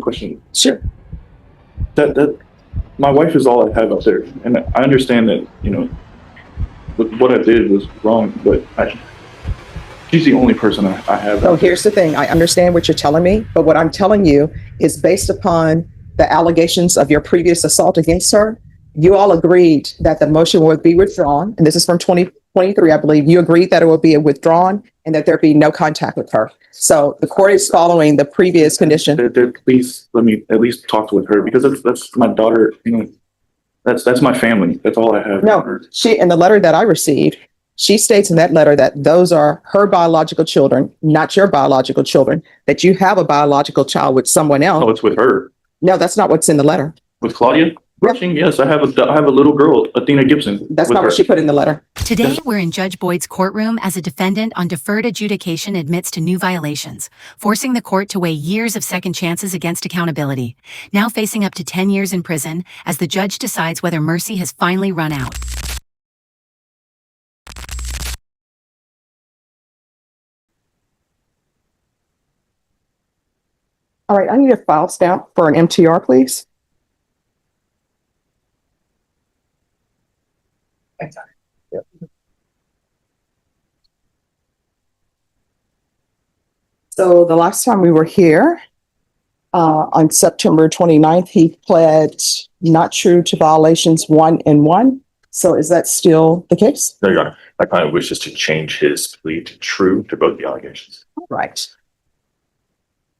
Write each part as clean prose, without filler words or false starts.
question. Sure. That my wife is all I have out there, and I understand that, you know, what I did was wrong, but she's the only person I have. So here's the thing. I understand what you're telling me, but what I'm telling you is based upon the allegations of your previous assault against her. You all agreed that the motion would be withdrawn, and this is from 2023, I believe. You agreed that it would be withdrawn and that there be no contact with her. So the court is following the previous condition. Please let me at least talk with her, because that's my daughter. You know, that's my family. That's all I have. No, she, in the letter that I received, she states in that letter that those are her biological children, not your biological children, that you have a biological child with someone else. Oh, it's with her. No, that's not what's in the letter. With Claudia? Rushing? Yes, I have a little girl, Athena Gibson. That's not what she put in the letter. Today, we're in Judge Boyd's courtroom as a defendant on deferred adjudication admits to new violations, forcing the court to weigh years of second chances against accountability. Now facing up to 10 years in prison as the judge decides whether mercy has finally run out. All right, I need a file stamp for an MTR, please. Yep. So the last time we were here, on September 29th, he pled not true to violations 1 and 1. So is that still the case? No, Your Honor. My client wishes to change his plea to true to both the allegations. All right.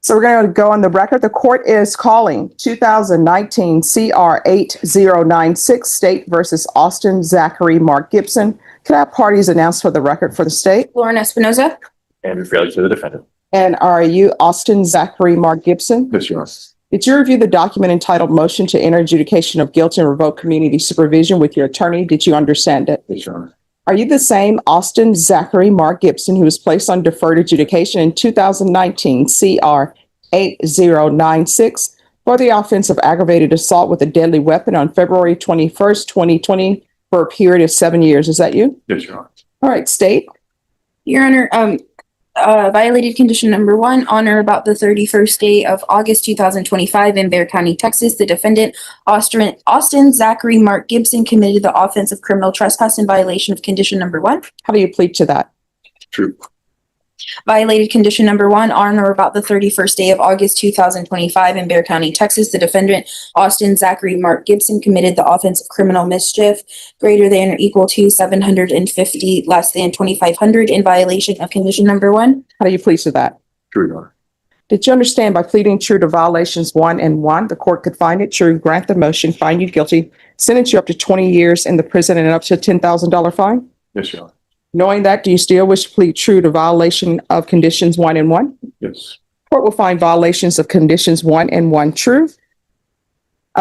So we're going to go on the record. The court is calling 2019 CR 8096 State versus Austin Zachary Mark Gibson. Can I have parties announced for the record for the state? Lauren Espinoza. Andrew Fraley to the defendant. And are you Austin Zachary Mark Gibson? Yes, Your Honor. Did you review the document entitled Motion to Enter Adjudication of Guilt and Revoke Community Supervision with your attorney? Did you understand it? Yes, Your Honor. Are you the same Austin Zachary Mark Gibson who was placed on deferred adjudication in 2019 CR 8096 for the offense of aggravated assault with a deadly weapon on February 21st, 2020 for a period of 7 years? Is that you? Yes, Your Honor. All right, state. Your Honor, violated condition number 1, on or about the 31st day of August 2025 in Bexar County, Texas. The defendant, Austin Zachary Mark Gibson, committed the offense of criminal trespass in violation of condition number 1. How do you plead to that? True. Violated condition number 1, on or about the 31st day of August 2025 in Bexar County, Texas. The defendant, Austin Zachary Mark Gibson, committed the offense of criminal mischief greater than or equal to 750 less than 2,500 in violation of condition number 1. How do you plead to that? True, Your Honor. Did you understand by pleading true to violations 1 and 1, the court could find it true, grant the motion, find you guilty, sentence you up to 20 years in the prison and up to a $10,000 fine? Yes, Your Honor. Knowing that, do you still wish to plead true to violation of conditions 1 and 1? Yes. Court will find violations of conditions 1 and 1 true.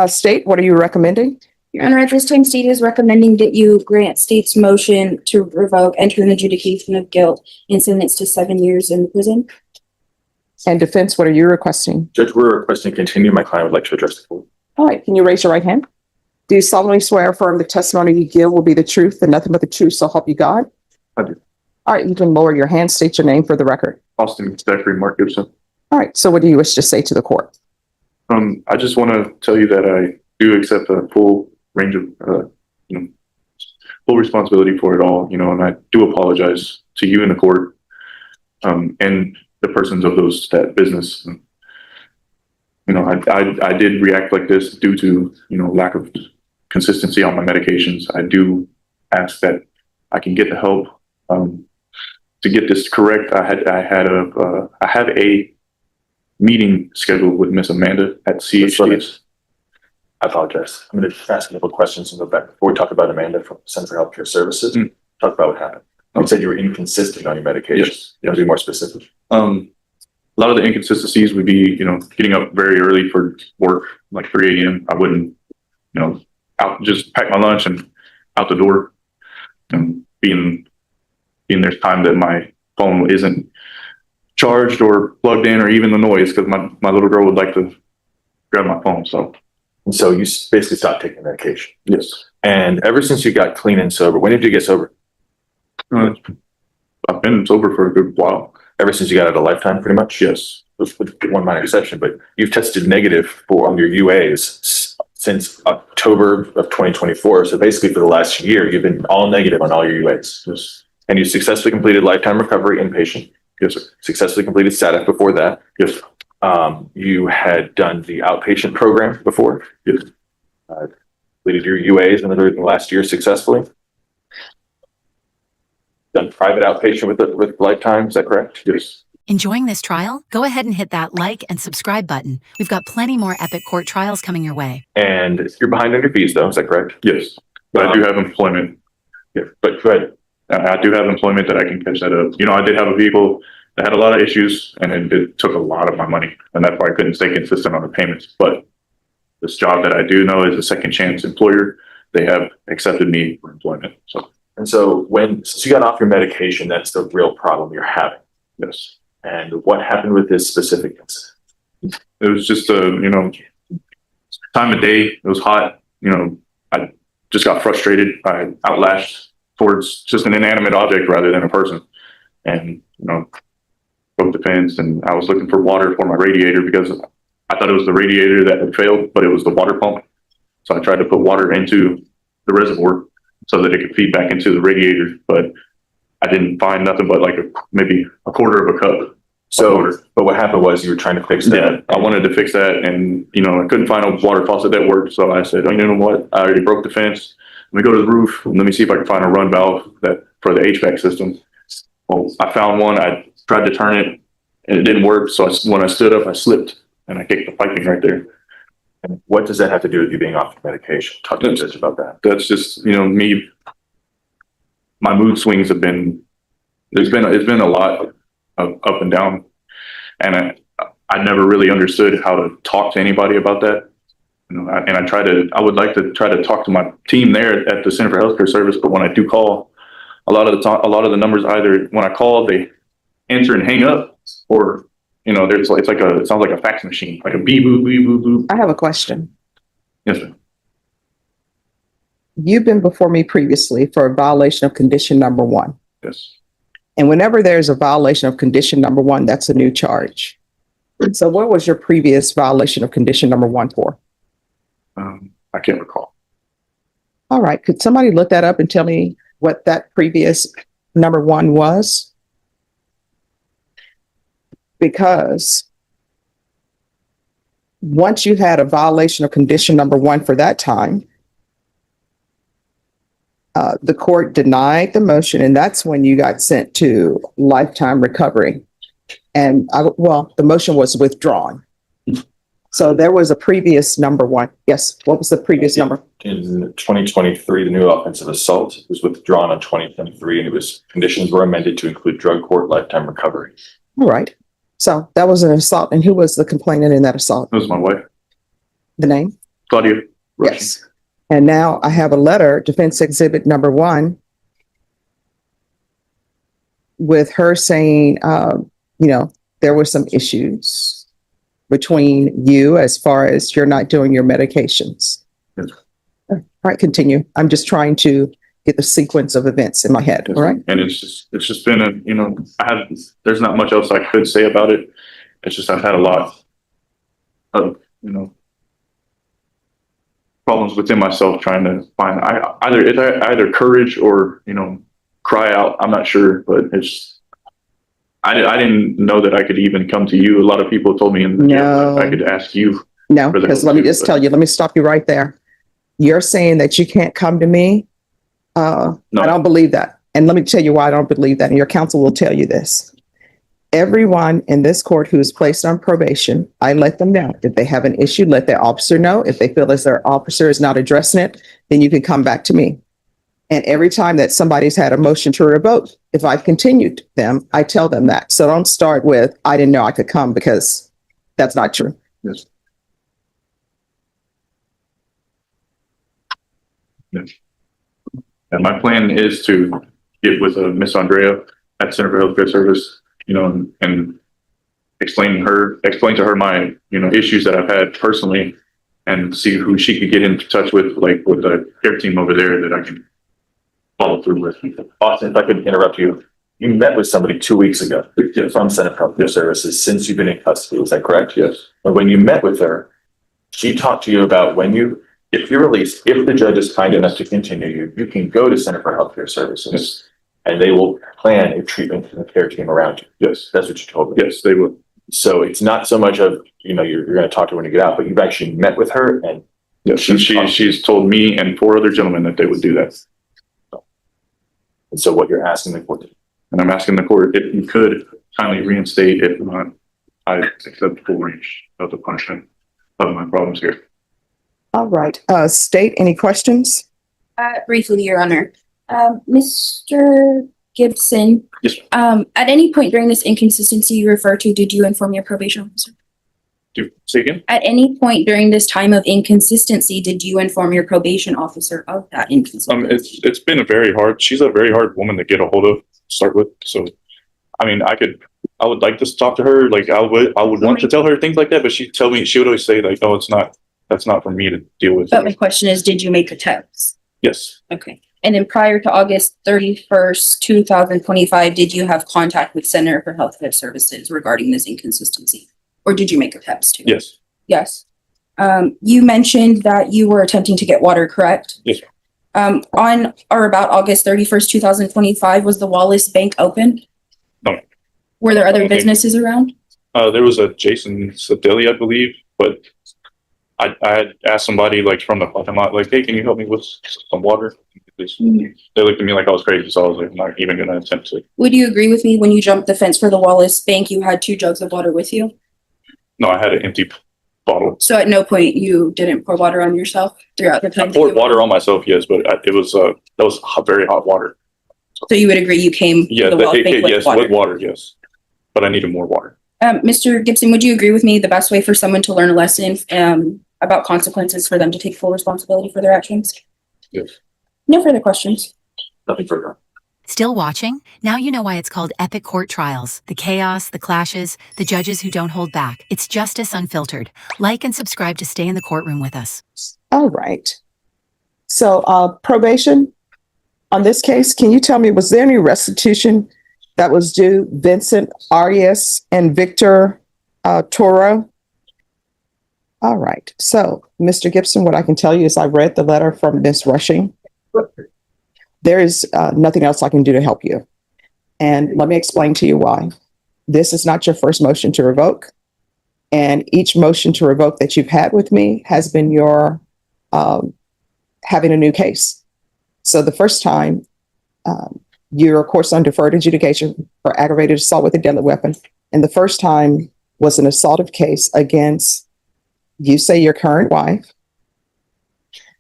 State, what are you recommending? Your Honor, at this time, state is recommending that you grant state's motion to revoke, enter an adjudication of guilt, and sentence to 7 years in prison. And defense, what are you requesting? Judge, we're requesting to continue. My client would like to address the court. All right, can you raise your right hand? Do you solemnly swear or affirm the testimony you give will be the truth and nothing but the truth, so help you God? I do. All right, you can lower your hand, state your name for the record. Austin Zachary Mark Gibson. All right, so what do you wish to say to the court? I just want to tell you that I do accept a full range of, full responsibility for it all, and I do apologize to you in the court, and the persons of that business. I did react like this due to, lack of consistency on my medications. I do ask that I can get the help, to get this correct. I have a meeting scheduled with Miss Amanda at CHDS. I apologize. I'm going to ask a couple of questions and go back. Before we talk about Amanda from Center for Healthcare Services, talk about what happened. You said you were inconsistent on your medication. Yes. You want to be more specific? A lot of the inconsistencies would be, getting up very early for work, like 3 a.m. I wouldn't, just pack my lunch and out the door. And being there's time that my phone isn't charged or plugged in, or even the noise, because my little girl would like to grab my phone. So you basically stopped taking medication. Yes. And ever since you got clean and sober, when did you get sober? I've been sober for a good while. Ever since you got out of Lifetime, pretty much? Yes. with one minor exception, but you've tested negative on your UAs since October of 2024. So basically for the last year, you've been all negative on all your UAs. Yes. And you successfully completed lifetime recovery inpatient. Yes, sir. Successfully completed SATF before that. Yes. You had done the outpatient program before. Yes. Completed your UAs in the last year successfully. Done private outpatient with Lifetime, is that correct? Yes. Enjoying this trial? Go ahead and hit that like and subscribe button. We've got plenty more epic court trials coming your way. And you're behind on your fees though, is that correct? Yes. But I do have employment. Yeah, but go ahead. I do have employment that I can catch that up. I did have a vehicle that had a lot of issues, and it took a lot of my money, and that's why I couldn't stay consistent on the payments. But this job that I do know is a second chance employer. They have accepted me for employment. And so since you got off your medication, that's the real problem you're having. Yes. And what happened with this specific incident? It was just time of day. It was hot. I just got frustrated. I outlashed towards just an inanimate object rather than a person. And, broke the fence, and I was looking for water for my radiator because I thought it was the radiator that had failed, but it was the water pump. So I tried to put water into the reservoir so that it could feed back into the radiator, but I didn't find nothing but maybe a quarter of a cup. But what happened was you were trying to fix that. Yeah, I wanted to fix that, and I couldn't find a water faucet that worked. So I said, you know what? I already broke the fence. Let me go to the roof and let me see if I can find a run valve for the HVAC system. Well, I found one. I tried to turn it, and it didn't work. So when I stood up, I slipped and I kicked the piping right there. And what does that have to do with you being off medication? Talk to us about that. That's just me. My mood swings have been. It's been a lot of up and down, and I never really understood how to talk to anybody about that. I would like to try to talk to my team there at the Center for Healthcare Service, but when I do call, a lot of the numbers, either when I call they answer and hang up, or it sounds like a fax machine, like a beep boop beep boop boop. I have a question. Yes, sir. You've been before me previously for a violation of condition number 1. Yes. And whenever there's a violation of condition number 1, that's a new charge. So what was your previous violation of condition number 1 for? I can't recall. All right. Could somebody look that up and tell me what that previous number 1 was? Because once you had a violation of condition number 1 for that time, the court denied the motion, and that's when you got sent to lifetime recovery. And the motion was withdrawn. So there was a previous number 1. Yes. What was the previous number? In 2023, the new offensive assault was withdrawn in 2023, and conditions were amended to include drug court, lifetime recovery. All right. So that was an assault. And who was the complainant in that assault? It was my wife, The name? Claudia. Yes. And now I have a letter, defense exhibit number 1, with her saying, there were some issues between you as far as you're not doing your medications. Yes. All right, continue. I'm just trying to get the sequence of events in my head. Yes. All right. And it's just been there's not much else I could say about it. It's just, I've had a lot of, problems within myself trying to find either courage or, cry out. I'm not sure, but I didn't know that I could even come to you. A lot of people told me I could ask you. No, because let me just tell you, let me stop you right there. You're saying that you can't come to me. No. I don't believe that. And let me tell you why I don't believe that. And your counsel will tell you this. Everyone in this court who is placed on probation, I let them know. If they have an issue, let their officer know. If they feel as their officer is not addressing it, then you can come back to me. And every time that somebody's had a motion to revoke, if I've continued them, I tell them that. So don't start with, I didn't know I could come, because that's not true. Yes. Yes. And my plan is to get with Miss Andrea at Center for Healthcare Service, and explain to her my, issues that I've had personally, and see who she could get in touch with, with the care team over there that I can follow through with. Austin, if I could interrupt you, you met with somebody 2 weeks ago from Center for Healthcare Services since you've been in custody. Is that correct? Yes. But when you met with her, she talked to you about if you're released, if the judge is kind enough to continue you can go to Center for Healthcare Services. Yes. And they will plan a treatment and care team around you. Yes. That's what you told me. Yes, they would. So it's not so much of, you're going to talk to her when you get out, but you've actually met with her and. Yes, and she's told me and 4 other gentlemen that they would do that. And so what you're asking the court to do. And I'm asking the court if you could kindly reinstate, if not, I accept full range of the punishment of my problems here. All right. State, any questions? Briefly, Your Honor. Mr. Gibson. Yes. At any point during this inconsistency you refer to, did you inform your probation officer? Say again? At any point during this time of inconsistency, did you inform your probation officer of that inconsistency? It's been she's a very hard woman to get a hold of, to start with. So, I mean, I would like to talk to her. Like I would want to tell her things like that, but she would always say like, oh, that's not for me to deal with. But my question is, did you make attempts? Yes. Okay. And then prior to August 31st, 2025, did you have contact with Center for Healthcare Services regarding this inconsistency? Or did you make attempts to? Yes. Yes. You mentioned that you were attempting to get water, correct? Yes. On or about August 31st, 2025, was the Wallace Bank open? No. Were there other Okay. businesses around? There was a Jason Sedeli, I believe, but I had asked somebody like from the parking lot, like, hey, can you help me with some water? They looked at me like I was crazy, so I was like, I'm not even going to attempt to. Would you agree with me when you jumped the fence for the Wallace Bank, you had 2 jugs of water with you? No, I had an empty bottle. So at no point you didn't pour water on yourself throughout the time? I poured water on myself, yes, but it was that was very hot water. So you would agree you came to Yeah, the Wallace Bank with yes, water? with water, yes. But I needed more water. Mr. Gibson, would you agree with me the best way for someone to learn a lesson about consequences for them to take full responsibility for their actions? Yes. No further questions. Nothing further. Still watching? Now you know why it's called Epic Court Trials. The chaos, the clashes, the judges who don't hold back. It's justice unfiltered. Like and subscribe to stay in the courtroom with us. All right. So probation, on this case, can you tell me, was there any restitution that was due Vincent Arias and Victor Toro? All right. So, Mr. Gibson, what I can tell you is I read the letter from Ms. Rushing. There is nothing else I can do to help you. And let me explain to you why. This is not your first motion to revoke. And each motion to revoke that you've had with me has been your having a new case. So the first time, you're, of course, on deferred adjudication for aggravated assault with a deadly weapon. And the first time was an assaultive case against, you say, your current wife.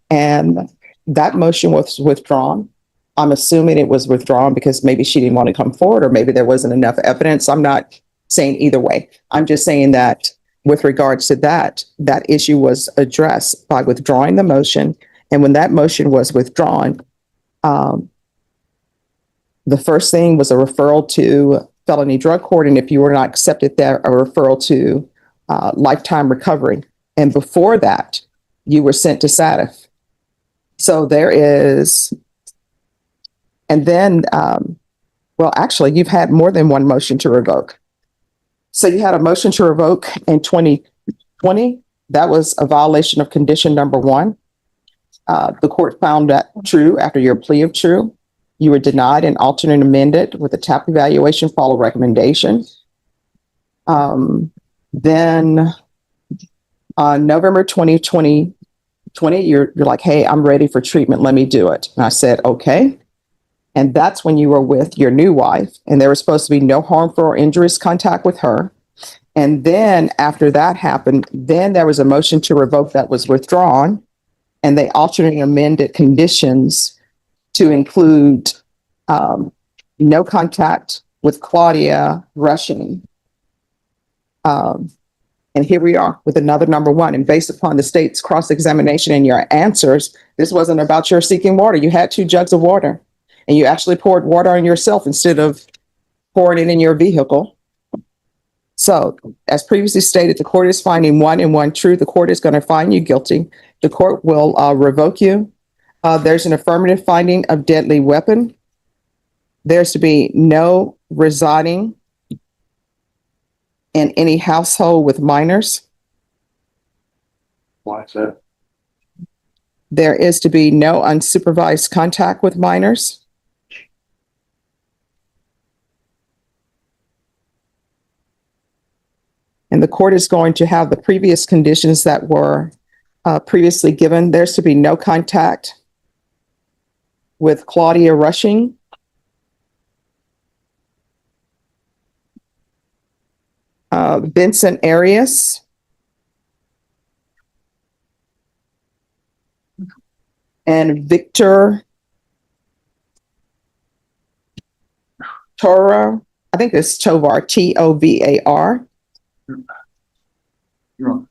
And that motion was withdrawn. I'm assuming it was withdrawn because maybe she didn't want to come forward or maybe there wasn't enough evidence. I'm not saying either way. I'm just saying that with regards to that issue was addressed by withdrawing the motion. And when that motion was withdrawn, the first thing was a referral to felony drug court. And if you were not accepted there, a referral to lifetime recovery. And before that, you were sent to SATF. So there is, and then, well, actually, you've had more than one motion to revoke. So you had a motion to revoke in 2020. That was a violation of condition number 1. The court found that true after your plea of true. You were denied an alternate amended with a TAP evaluation follow recommendation. Then on November 2020, you're like, hey, I'm ready for treatment. Let me do it. And I said, okay. And that's when you were with your new wife and there was supposed to be no harmful or injurious contact with her. And then after that happened, then there was a motion to revoke that was withdrawn and they alternately amended conditions to include no contact with Claudia Rushing. And here we are with another number 1. And based upon the state's cross-examination and your answers, this wasn't about your seeking water. You had 2 jugs of water and you actually poured water on yourself instead of pouring it in your vehicle. So as previously stated, the court is finding 1 and 1 true. The court is going to find you guilty. The court will revoke you. There's an affirmative finding of deadly weapon. There's to be no residing in any household with minors. Why is that? There is to be no unsupervised contact with minors. And the court is going to have the previous conditions that were previously given. There's to be no contact with Claudia Rushing. Vincent Arias. And Victor Toro. I think it's Tovar, Tovar. You're wrong.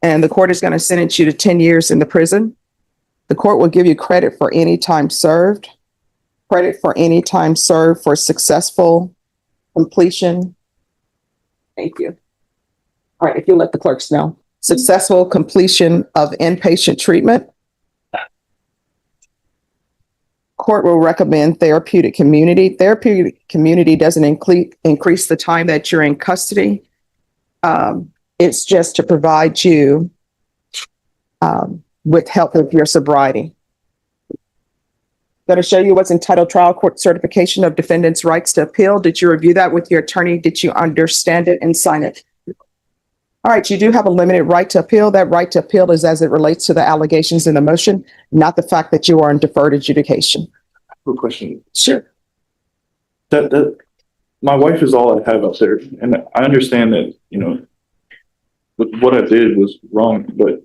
And the court is going to sentence you to 10 years in the prison. The court will give you credit for any time served, credit for any time served for successful completion. Thank you. All right, if you let the clerks know. Successful completion of inpatient treatment. Court will recommend therapeutic community. Therapeutic community doesn't increase the time that you're in custody. It's just to provide you with help with your sobriety. Going to show you what's entitled Trial Court Certification of Defendant's Rights to Appeal. Did you review that with your attorney? Did you understand it and sign it? All right, you do have a limited right to appeal. That right to appeal is as it relates to the allegations in the motion, not the fact that you are in deferred adjudication. Quick question. Sure. That my wife is all I have up there, and I understand that, you know, what I did was wrong, but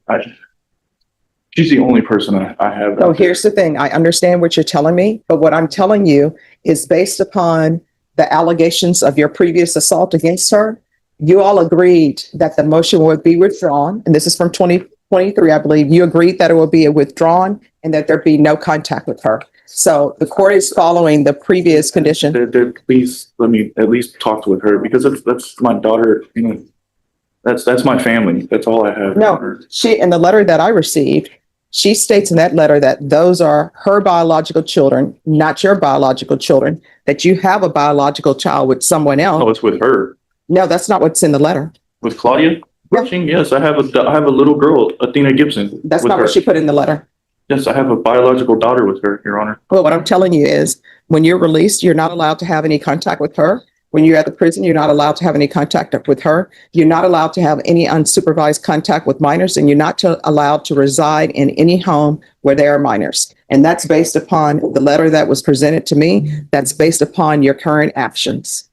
she's the only person I have. So here's the thing. I understand what you're telling me, but what I'm telling you is based upon the allegations of your previous assault against her. You all agreed that the motion would be withdrawn, and this is from 2023, I believe. You agreed that it will be withdrawn and that there be no contact with her. So the court is following the previous condition. Please let me at least talk with her, because that's my daughter. You know, that's my family. That's all I have. No, in the letter that I received, she states in that letter that those are her biological children, not your biological children, that you have a biological child with someone else. Oh, it's with her. No, that's not what's in the letter. With Claudia Rushing? Yes, I have a little girl, Athena Gibson. That's with not her. what she put in the letter. Yes, I have a biological daughter with her, Your Honor. Well, what I'm telling you is when you're released, you're not allowed to have any contact with her. When you're at the prison, you're not allowed to have any contact with her. You're not allowed to have any unsupervised contact with minors, and you're not allowed to reside in any home where there are minors. And that's based upon the letter that was presented to me. That's based upon your current actions.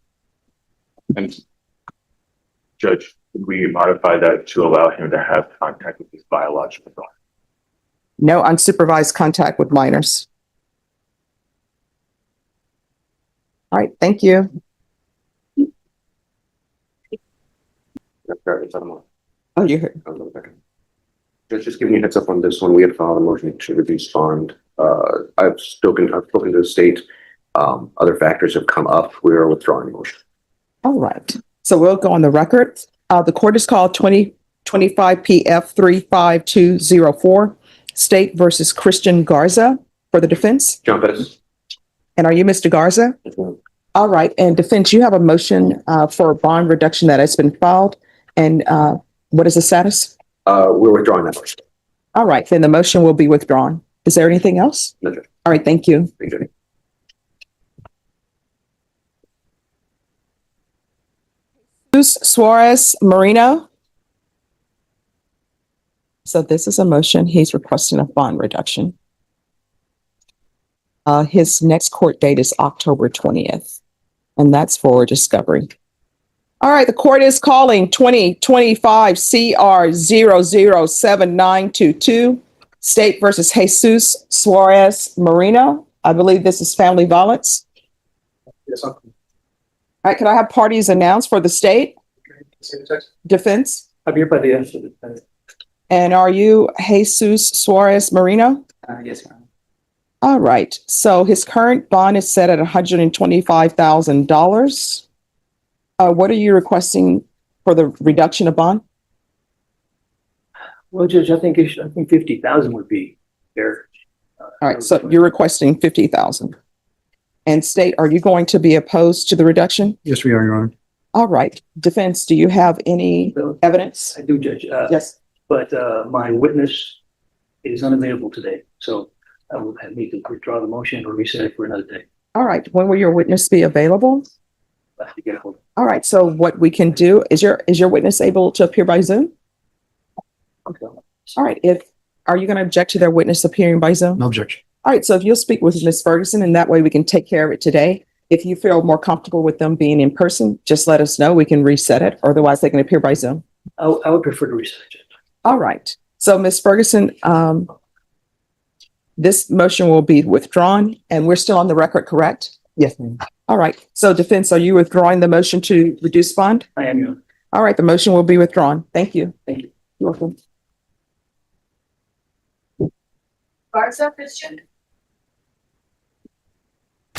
And Judge, could we modify that to allow him to have contact with his biological daughter? No unsupervised contact with minors. All right, thank you. Oh, you heard. Just giving you a heads up on this one. We had filed a motion to reduce bond. I've spoken to the state. Other factors have come up. We are withdrawing the motion. All right. So we'll go on the record. The court is called 2025 PF 35204, State versus Christian Garza for the defense. John Pettis. And are you Mr. Garza? All right. And defense, you have a motion for a bond reduction that has been filed. And what is the status? We're withdrawing that motion. All right. Then the motion will be withdrawn. Is there anything else? No, Judge. All right. Thank you. Thank you. Suarez Marino. So this is a motion. He's requesting a bond reduction. His next court date is October 20th, and that's for discovery. All right, the court is calling 2025 CR 007922, State versus Jesus Suarez Marino. I believe this is family violence. Yes, All right, can I have parties announced for the state? Defense? Javier Padilla for the defense. And are you Jesus Suarez Marino? Yes, ma'am. All right, so his current bond is set at $125,000. What are you requesting for the reduction of bond? Well, Judge, I think 50,000 would be fair. All right, so you're requesting 50,000. And state, are you going to be opposed to the reduction? Yes, we are, Your Honor. All right. Defense, do you have any evidence? I do, Judge, Yes. but my witness is unavailable today, so I will need to withdraw the motion or reset it for another day. All right. When will your witness be available? I have to get a hold. All right. So what we can do, is your witness able to appear by Zoom? Okay. All right. Are you going to object to their witness appearing by Zoom? No objection. All right. So if you'll speak with Ms. Ferguson, and that way we can take care of it today. If you feel more comfortable with them being in person, just let us know. We can reset it. Or otherwise, they can appear by Zoom. I would prefer to reset it. All right. So Ms. Ferguson, this motion will be withdrawn, and we're still on the record, correct? Yes, ma'am. All right. So defense, are you withdrawing the motion to reduce bond? I am, Your Honor. All right. The motion will be withdrawn. Thank you. Thank you. You're welcome.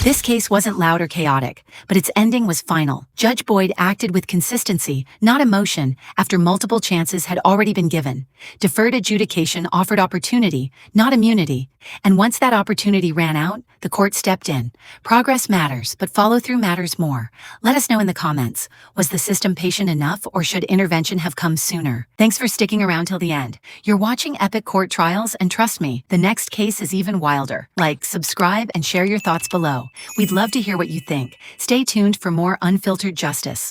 This case wasn't loud or chaotic, but its ending was final. Judge Boyd acted with consistency, not emotion, after multiple chances had already been given. Deferred adjudication offered opportunity, not immunity. And once that opportunity ran out, the court stepped in. Progress matters, but follow-through matters more. Let us know in the comments. Was the system patient enough, or should intervention have come sooner? Thanks for sticking around till the end. You're watching epic court trials, and trust me, the next case is even wilder. Like, subscribe, and share your thoughts below. We'd love to hear what you think. Stay tuned for more unfiltered justice.